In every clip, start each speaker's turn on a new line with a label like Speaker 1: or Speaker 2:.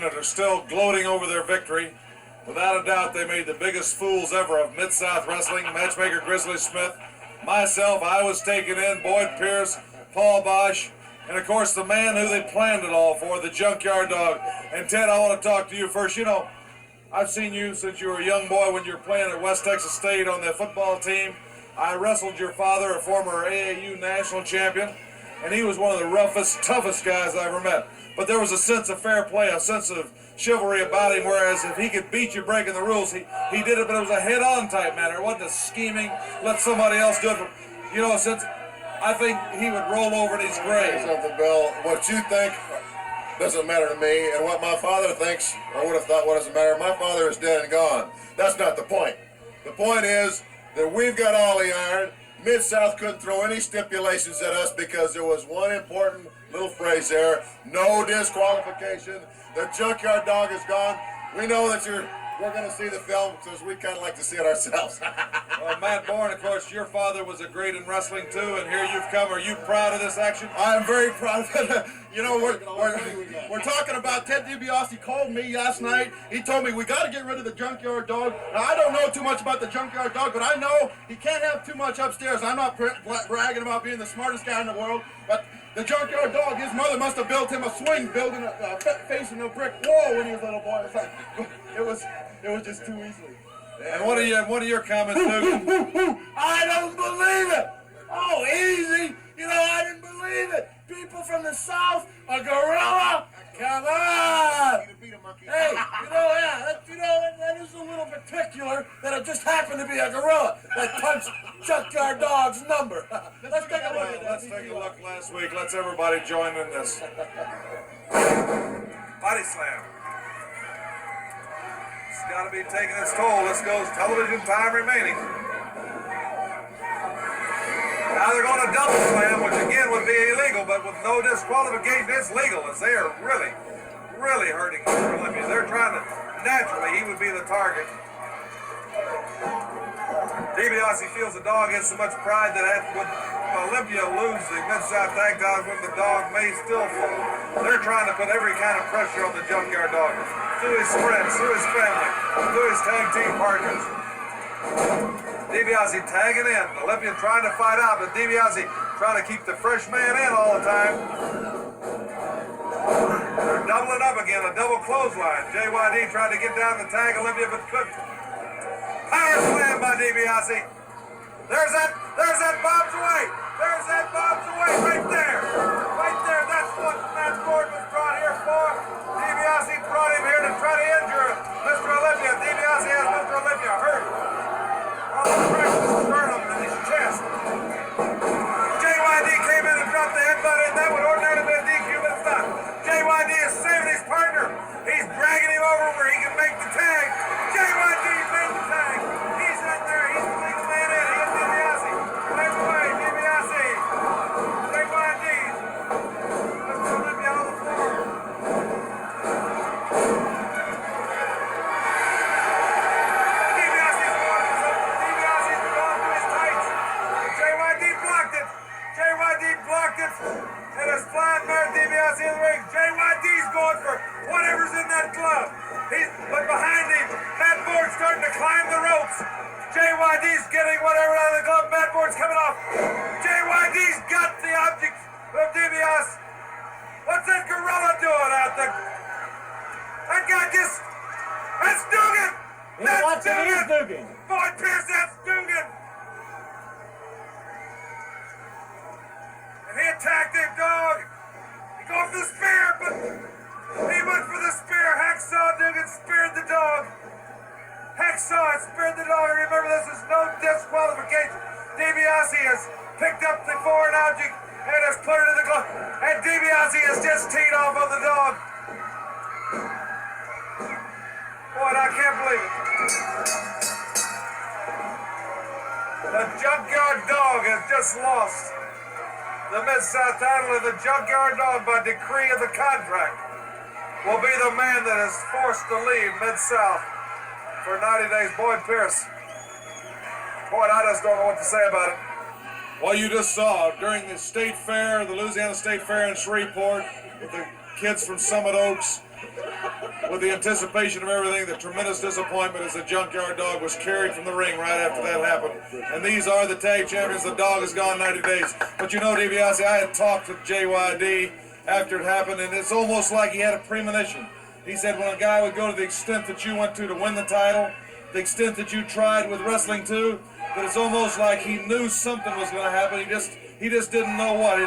Speaker 1: gentlemen that are still gloating over their victory. Without a doubt, they made the biggest fools ever of Mid-South Wrestling. Matchmaker Grizzly Smith, myself, I was taken in, Boyd Pierce, Paul Bosch, and of course the man who they planned it all for, the Junkyard Dog. And Ted, I want to talk to you first. You know, I've seen you since you were a young boy when you were playing at West Texas State on the football team. I wrestled your father, a former AAU national champion, and he was one of the roughest, toughest guys I ever met. But there was a sense of fair play, a sense of chivalry about him, whereas if he could beat you breaking the rules, he did it, but it was a head-on type manner. It wasn't a scheming, let somebody else do it. You know, since I think he would roll over in his grave.
Speaker 2: Something, Bill. What you think doesn't matter to me, and what my father thinks, or would have thought, what doesn't matter. My father is dead and gone. That's not the point. The point is that we've got all the iron. Mid-South couldn't throw any stipulations at us because there was one important little phrase there: no disqualification. The Junkyard Dog is gone. We know that we're going to see the film because we kind of like to see it ourselves.
Speaker 1: Well, Matt Borne, of course, your father was a great in wrestling too, and here you've come. Are you proud of this action?
Speaker 3: I am very proud of it. You know, we're talking about Ted Dibiase. He called me last night. He told me we got to get rid of the Junkyard Dog. Now, I don't know too much about the Junkyard Dog, but I know he can't have too much upstairs. I'm not bragging about being the smartest guy in the world, but the Junkyard Dog, his mother must have built him a swing building facing a brick wall when he was a little boy. It was just too easy.
Speaker 1: And what are your comments, Duggan?
Speaker 4: I don't believe it. Oh, easy. You know, I didn't believe it. People from the South, a gorilla. Come on. Hey, that is a little particular that it just happened to be a gorilla that punched Junkyard Dog's number. Let's take a look at that.
Speaker 1: Let's take a look last week. Let's everybody join in this. Body slam. It's got to be taking its toll. This goes television time remaining. Now they're going to double slam, which again would be illegal, but with no disqualification, it's legal, as they are really, really hurting Mr. Olympia. They're trying to, naturally, he would be the target. Dibiase feels the dog has so much pride that would Olympia lose the Mid-South Tag Dog when the dog may still fall. They're trying to put every kind of pressure on the Junkyard Dog, through his friends, through his family, through his tag team partners. Dibiase tagging in. Olympia trying to fight out, but Dibiase trying to keep the fresh man in all the time. They're doubling up again, a double clothesline. JYD tried to get down the tag Olympia, but couldn't. Power slam by Dibiase. There's that Bob's away. There's that Bob's away right there. Right there. That's what Matt Borne was brought here for. Dibiase brought him here to try to injure Mr. Olympia. Dibiase has Mr. Olympia hurt. All the pressure sternum in his chest. JYD came in and dropped the headbutt, and that would ordinarily be a DQ, but it's not. JYD is saving his partner. He's dragging him over where he can make the tag. JYD made the tag. He's in there. He's the legal man in. He is Dibiase. Right away, Dibiase. JYD. Mr. Olympia on the floor. And it's flying Mayor Dibiase in the ring. JYD's going for whatever's in that glove. But behind him, Matt Borne's starting to climb the ropes. JYD's getting whatever out of the glove. Matt Borne's coming off. JYD's got the object of Dibiase. What's that gorilla doing out there? That guy just... That's Duggan! That's Duggan! Boyd Pierce, that's Duggan! And he attacked him, dog. He goes for the spear, but he went for the spear. Hacksaw Duggan speared the dog. Hacksaw speared the dog. And remember, this is no disqualification. Dibiase has picked up the foreign object and has put it in the glove. And Dibiase has just teed off on the dog. Boy, I can't believe it. The Junkyard Dog has just lost the Mid-South title, of the Junkyard Dog, by decree of the contract, will be the man that is forced to leave Mid-South for 90 days. Boyd Pierce. Boyd, I just don't know what to say about it. Well, you just saw during the state fair, the Louisiana State Fair in Shreveport, with the kids from Summit Oaks, with the anticipation of everything, the tremendous disappointment as the Junkyard Dog was carried from the ring right after that happened. And these are the tag champions. The dog is gone 90 days. But you know, Dibiase, I had talked to JYD after it happened, and it's almost like he had a premonition. He said when a guy would go to the extent that you went to win the title, the extent that you tried with wrestling too, that it's almost like he knew something was going to happen. He just didn't know what.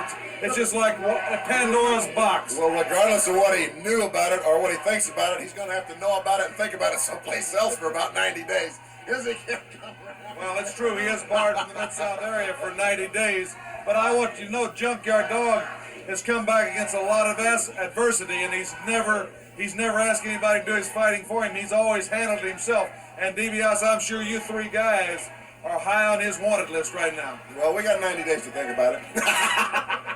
Speaker 1: It's just like a Pandora's box.
Speaker 2: Well, regardless of what he knew about it or what he thinks about it, he's going to have to know about it and think about it someplace else for about 90 days. Because he can't come around.
Speaker 1: Well, it's true. He is barred in the Mid-South area for 90 days. But I want you to know, Junkyard Dog has come back against a lot of adversity, and he's never asked anybody to do his fighting for him. He's always handled it himself. And Dibiase, I'm sure you three guys are high on his wanted list right now.
Speaker 2: Well, we got 90 days to think about it.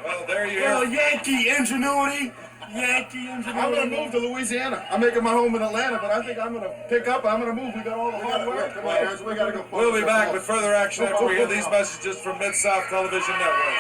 Speaker 1: Well, there you
Speaker 4: Well,
Speaker 1: go.
Speaker 4: Yankee ingenuity. Yankee ingenuity.
Speaker 3: I'm going to move to Louisiana. I'm making my home in Atlanta, but I think I'm going to pick up. I'm going to move. We got all the hard work.
Speaker 2: Come on, guys, we got to go.
Speaker 1: We'll be back with further action after we hear these messages from Mid-South Television Network.